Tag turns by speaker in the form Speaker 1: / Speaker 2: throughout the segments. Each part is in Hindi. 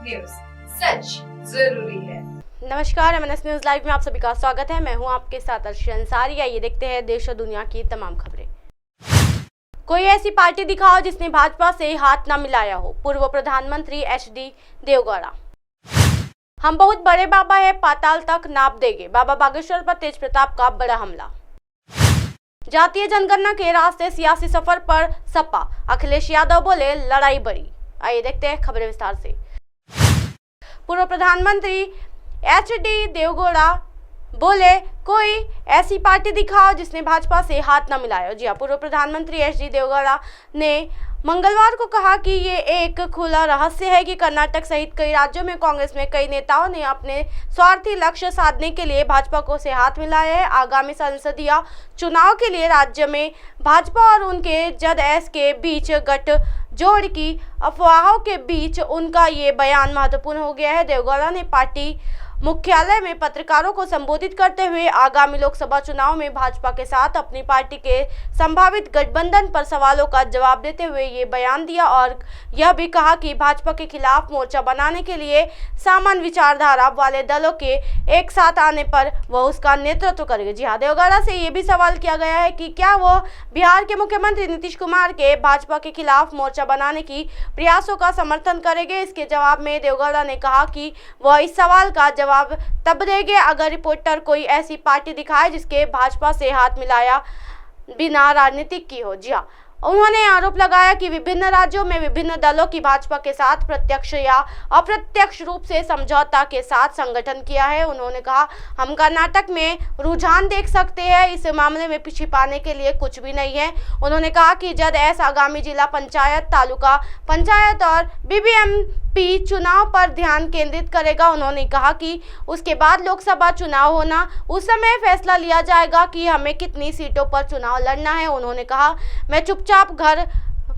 Speaker 1: न्यूज, सच जरूरी है।
Speaker 2: नमस्कार, MNS न्यूज लाइव में आप सभी का स्वागत है। मैं हूं आपके साथ अर्शी अंसारी। आइए देखते हैं देश और दुनिया की तमाम खबरें। कोई ऐसी पार्टी दिखाओ जिसने भाजपा से हाथ न मिलाया हो। पूर्व प्रधानमंत्री HD देवगौड़ा। हम बहुत बड़े बाबा है, पाताल तक नाप देंगे। बाबा बागेश्वर पर तेज प्रताप का बड़ा हमला। जातीय जनगणना के रास्ते सियासी सफर पर सपा। अखिलेश यादव बोले लड़ाई बड़ी। आइए देखते हैं खबरें विस्तार से। पूर्व प्रधानमंत्री HD देवगौड़ा बोले कोई ऐसी पार्टी दिखाओ जिसने भाजपा से हाथ न मिलाया। जी हां, पूर्व प्रधानमंत्री HD देवगौड़ा ने मंगलवार को कहा कि ये एक खुला रहस्य है कि कर्नाटक सहित कई राज्यों में कांग्रेस में कई नेताओं ने अपने स्वार्थी लक्ष्य साधने के लिए भाजपा को से हाथ मिलाया है। आगामी संसदीय चुनाव के लिए राज्य में भाजपा और उनके JDS के बीच गठजोड़ की अफवाहों के बीच उनका ये बयान महत्वपूर्ण हो गया है। देवगौड़ा ने पार्टी मुख्यालय में पत्रकारों को संबोधित करते हुए आगामी लोकसभा चुनाव में भाजपा के साथ अपनी पार्टी के संभावित गठबंधन पर सवालों का जवाब देते हुए ये बयान दिया और यह भी कहा कि भाजपा के खिलाफ मोर्चा बनाने के लिए समान विचारधारा वाले दलों के एक साथ आने पर वह उसका नेतृत्व करेंगे। जी हाँ, देवगौड़ा से ये भी सवाल किया गया है कि क्या वह बिहार के मुख्यमंत्री नीतीश कुमार के भाजपा के खिलाफ मोर्चा बनाने की प्रयासों का समर्थन करेंगे। इसके जवाब में देवगौड़ा ने कहा कि वह इस सवाल का जवाब तब देंगे अगर रिपोर्टर कोई ऐसी पार्टी दिखाए जिसके भाजपा से हाथ मिलाया बिना राजनीति की हो। जी हाँ, उन्होंने आरोप लगाया कि विभिन्न राज्यों में विभिन्न दलों की भाजपा के साथ प्रत्यक्ष या अप्रत्यक्ष रूप से समझौता के साथ संगठन किया है। उन्होंने कहा हम कर्नाटक में रुझान देख सकते हैं, इस मामले में छिपाने के लिए कुछ भी नहीं है। उन्होंने कहा कि JDS आगामी जिला पंचायत, तालुका पंचायत और BBMP चुनाव पर ध्यान केंद्रित करेगा। उन्होंने कहा कि उसके बाद लोकसभा चुनाव होना, उस समय फैसला लिया जाएगा कि हमें कितनी सीटों पर चुनाव लड़ना है। उन्होंने कहा मैं चुपचाप घर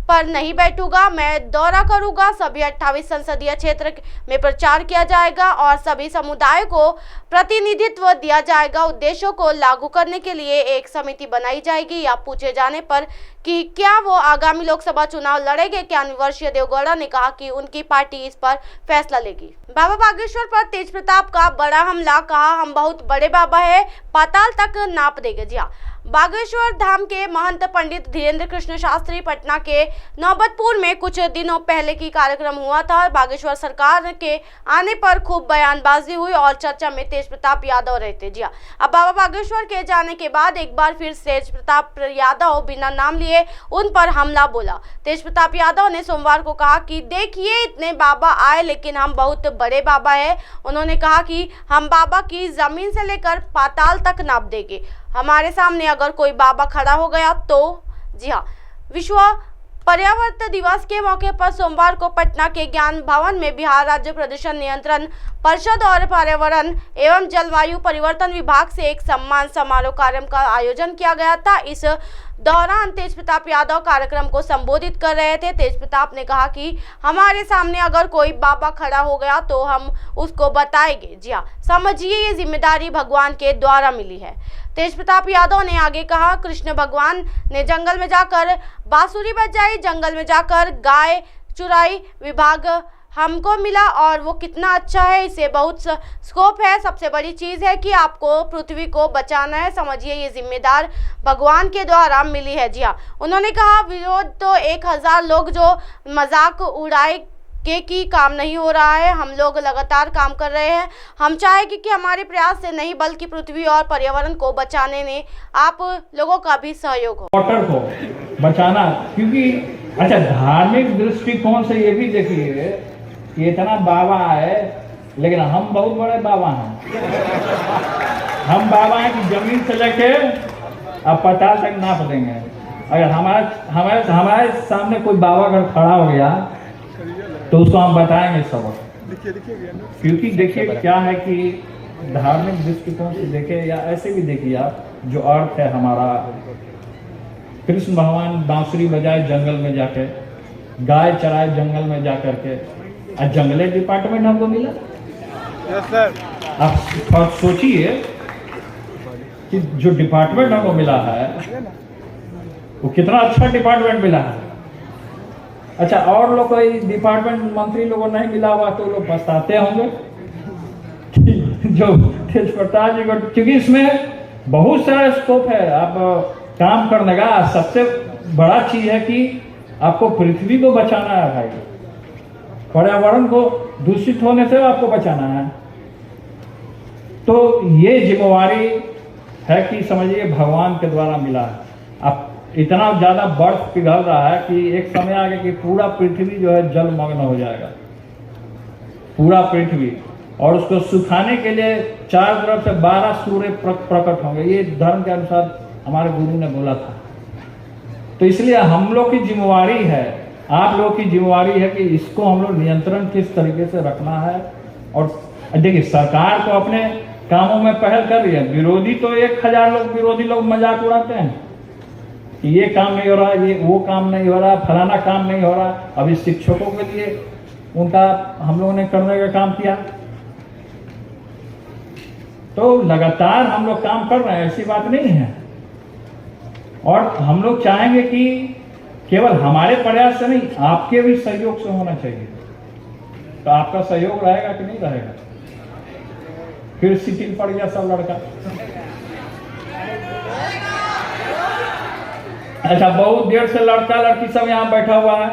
Speaker 2: पर नहीं बैठूंगा, मैं दौरा करूंगा। सभी 28 संसदीय क्षेत्र में प्रचार किया जाएगा और सभी समुदाय को प्रतिनिधित्व दिया जाएगा। उद्देश्यों को लागू करने के लिए एक समिति बनाई जाएगी। या पूछे जाने पर कि क्या वो आगामी लोकसभा चुनाव लड़ेंगे, क्या वर्षीय देवगौड़ा ने कहा कि उनकी पार्टी इस पर फैसला लेगी। बाबा बागेश्वर पर तेज प्रताप का बड़ा हमला। कहा हम बहुत बड़े बाबा है, पाताल तक नाप देंगे। जी हाँ, बागेश्वर धाम के महंत पंडित धीरेन्द्र कृष्ण शास्त्री पटना के नौबतपुर में कुछ दिनों पहले की कार्यक्रम हुआ था। बागेश्वर सरकार के आने पर खूब बयानबाजी हुई और चर्चा में तेज प्रताप यादव रहते। जी हाँ, अब बाबा बागेश्वर के जाने के बाद एक बार फिर तेज प्रताप यादव बिना नाम लिए उन पर हमला बोला। तेज प्रताप यादव ने सोमवार को कहा कि देखिए इतने बाबा आए लेकिन हम बहुत बड़े बाबा है। उन्होंने कहा कि हम बाबा की जमीन से लेकर पाताल तक नाप देंगे। हमारे सामने अगर कोई बाबा खड़ा हो गया तो। जी हाँ, विश्व पर्यावरण दिवस के मौके पर सोमवार को पटना के ज्ञान भवन में बिहार राज्य प्रदूषण नियंत्रण परिषद और पर्यावरण एवं जलवायु परिवर्तन विभाग से एक सम्मान समारोह कार्यक्रम का आयोजन किया गया था। इस दौरान तेज प्रताप यादव कार्यक्रम को संबोधित कर रहे थे। तेज प्रताप ने कहा कि हमारे सामने अगर कोई बाबा खड़ा हो गया तो हम उसको बताएंगे। जी हाँ, समझिए ये जिम्मेदारी भगवान के द्वारा मिली है। तेज प्रताप यादव ने आगे कहा कृष्ण भगवान ने जंगल में जाकर बांसुरी बजाई, जंगल में जाकर गाय चुराई, विभाग हमको मिला और वो कितना अच्छा है, इसे बहुत स्कोप है। सबसे बड़ी चीज़ है कि आपको पृथ्वी को बचाना है। समझिए ये जिम्मेदार भगवान के द्वारा मिली है। जी हाँ, उन्होंने कहा विरोध तो 1000 लोग जो मजाक उड़ाए कि काम नहीं हो रहा है, हम लोग लगातार काम कर रहे हैं। हम चाहेंगे कि हमारे प्रयास से नहीं बल्कि पृथ्वी और पर्यावरण को बचाने में आप लोगों का भी सहयोग हो।
Speaker 3: वाटर को बचाना, क्योंकि अच्छा धार्मिक दृष्टिकोण से ये भी देखिए कि इतना बाबा है लेकिन हम बहुत बड़े बाबा हैं। हम बाबा हैं कि जमीन से लेके अब पाताल तक नाप देंगे। अगर हमारे सामने कोई बाबा अगर खड़ा हो गया तो उसको हम बताएंगे सबक। क्योंकि देखिए क्या है कि धार्मिक दृष्टिकोण से देखे या ऐसे भी देखिए आप, जो अर्थ है हमारा, कृष्ण भगवान बांसुरी बजाए जंगल में जाके, गाय चराए जंगल में जाकर के, और जंगले डिपार्टमेंट हमको मिला।
Speaker 4: Yes sir.
Speaker 3: आप सोचिए कि जो डिपार्टमेंट हमको मिला है वो कितना अच्छा डिपार्टमेंट मिला है। अच्छा, और लोग कोई डिपार्टमेंट मंत्री लोगों नहीं मिला हुआ तो लोग पछताते होंगे जो तेज प्रताप जी को, क्योंकि इसमें बहुत सारा स्कोप है आप काम करने का। सबसे बड़ा चीज है कि आपको पृथ्वी को बचाना है भाई, पर्यावरण को दूषित होने से आपको बचाना है। तो ये जिम्मेवारी है कि समझिए भगवान के द्वारा मिला है। अब इतना ज्यादा बर्फ पिघल रहा है कि एक समय आ गया कि पूरा पृथ्वी जो है जलमग्न हो जाएगा, पूरा पृथ्वी। और उसको सुखाने के लिए चारों तरफ से 12 सूर्य प्रकट होंगे, ये धर्म के अनुसार हमारे गुरु ने बोला था। तो इसलिए हम लोग की जिम्मेवारी है, आप लोग की जिम्मेवारी है कि इसको हम लोग नियंत्रण किस तरीके से रखना है। और देखिए सरकार को अपने कामों में पहल कर रही है, विरोधी तो 1000 लोग विरोधी लोग मजाक उड़ाते हैं कि ये काम नहीं हो रहा, ये वो काम नहीं हो रहा, फलाना काम नहीं हो रहा। अभी शिक्षकों के लिए उनका हम लोगों ने करने का काम किया, तो लगातार हम लोग काम कर रहे हैं, ऐसी बात नहीं है। और हम लोग चाहेंगे कि केवल हमारे प्रयास से नहीं, आपके भी सहयोग से होना चाहिए। तो आपका सहयोग रहेगा कि नहीं रहेगा? फिर सिटिंग पड़ गया सब लड़का। अच्छा, बहुत देर से लड़का लड़की सब यहाँ बैठा हुआ है,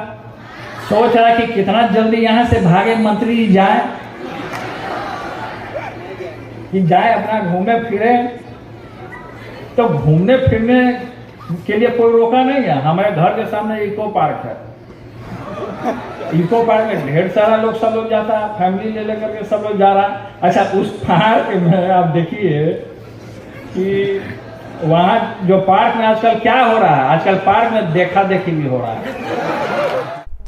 Speaker 3: सोच रहा है कि कितना जल्दी यहाँ से भागे मंत्री जी जाए, कि जाए अपना घूमे फिरे। तो घूमने फिरने के लिए कोई रोका नहीं है। हमारे घर के सामने इको पार्क है, इको पार्क में ढेर सारा लोग सब लोग जाता है, फैमिली ले लेकर के सब लोग जा रहा है। अच्छा, उस पार्क में आप देखिए कि वहाँ जो पार्क में आजकल क्या हो रहा है, आजकल पार्क में देखा देखी भी हो रहा है।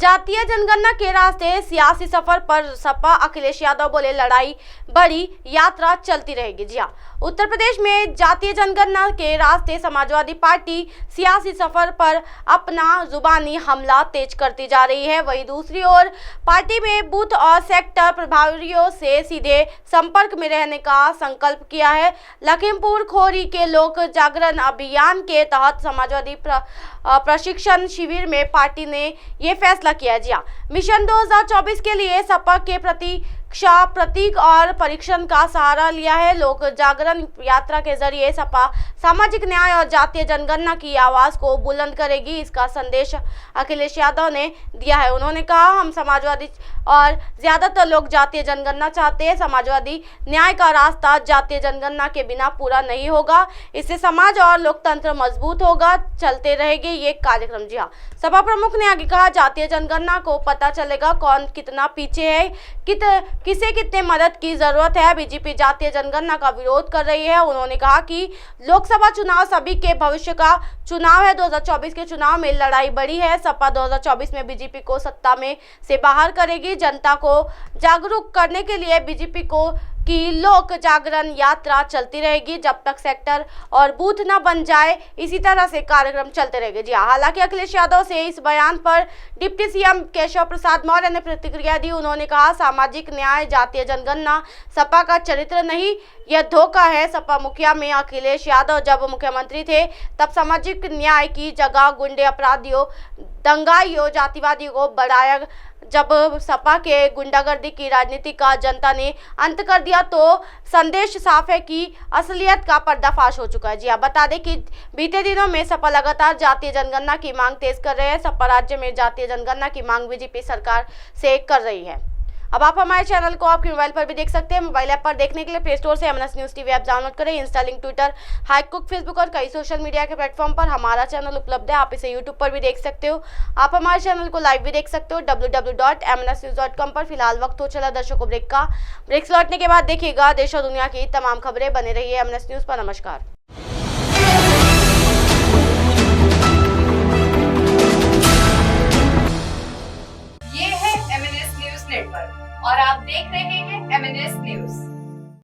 Speaker 2: जातीय जनगणना के रास्ते सियासी सफर पर सपा अखिलेश यादव बोले लड़ाई बड़ी, यात्रा चलती रहेगी। जी हाँ, उत्तर प्रदेश में जातीय जनगणना के रास्ते समाजवादी पार्टी सियासी सफर पर अपना जुबानी हमला तेज करती जा रही है। वहीं दूसरी ओर पार्टी में बूथ और सेक्टर प्रभारियों से सीधे संपर्क में रहने का संकल्प किया है। लखीमपुर खोरी के लोक जागरण अभियान के तहत समाजवादी प्रशिक्षण शिविर में पार्टी ने ये फैसला किया। जी हाँ, मिशन 2024 के लिए सपा के प्रतीक और परीक्षण का सहारा लिया है। लोक जागरण यात्रा के जरिए सपा सामाजिक न्याय और जातीय जनगणना की आवाज को बुलंद करेगी, इसका संदेश अखिलेश यादव ने दिया है। उन्होंने कहा, हम समाजवादी और ज्यादातर लोग जातीय जनगणना चाहते हैं। समाजवादी न्याय का रास्ता जातीय जनगणना के बिना पूरा नहीं होगा, इससे समाज और लोकतंत्र मजबूत होगा, चलते रहेंगे ये कार्यक्रम। जी हाँ, सपा प्रमुख ने आगे कहा, जातीय जनगणना को पता चलेगा कौन कितना पीछे है, किसे कितने मदद की जरूरत है। बीजेपी जातीय जनगणना का विरोध कर रही है। उन्होंने कहा कि लोकसभा चुनाव सभी के भविष्य का चुनाव है। 2024 के चुनाव में लड़ाई बड़ी है। सपा 2024 में बीजेपी को सत्ता में से बाहर करेगी। जनता को जागरूक करने के लिए बीजेपी को की लोक जागरण यात्रा चलती रहेगी जब तक सेक्टर और बूथ न बन जाए। इसी तरह से कार्यक्रम चलते रहेंगे। जी हालांकि अखिलेश यादव से इस बयान पर डिप्टी सीएम केशव प्रसाद मौर्य ने प्रतिक्रिया दी। उन्होंने कहा, सामाजिक न्याय जातीय जनगणना सपा का चरित्र नहीं, यह धोखा है। सपा मुखिया में अखिलेश यादव जब मुख्यमंत्री थे तब सामाजिक न्याय की जगह गुंडे, अपराधियों, दंगाइयों, जातिवादियों को बढ़ाया। जब सपा के गुंडागर्दी की राजनीति का जनता ने अंत कर दिया तो संदेश साफ है कि असलियत का पर्दाफाश हो चुका है। जी हाँ, बता दें कि बीते दिनों में सपा लगातार जातीय जनगणना की मांग तेज कर रहे हैं। सपा राज्य में जातीय जनगणना की मांग बीजेपी सरकार से कर रही है। अब आप हमारे चैनल को आपके मोबाइल पर भी देख सकते हैं। मोबाइल ऐप पर देखने के लिए प्ले स्टोर से MNS news TV app download करें। इंस्टा, लिंक, ट्विटर, हाईकुक, फेसबुक और कई सोशल मीडिया के प्लेटफॉर्म पर हमारा चैनल उपलब्ध है। आप इसे यूट्यूब पर भी देख सकते हो। आप हमारे चैनल को लाइव भी देख सकते हो www.mnsnews.com पर। फिलहाल वक्त हो चला दर्शकों ब्रेक का। ब्रेक लौटने के बाद देखिएगा देश और दुनिया की तमाम खबरें। बने रहिए एमएनएस न्यूज़ पर। नमस्कार।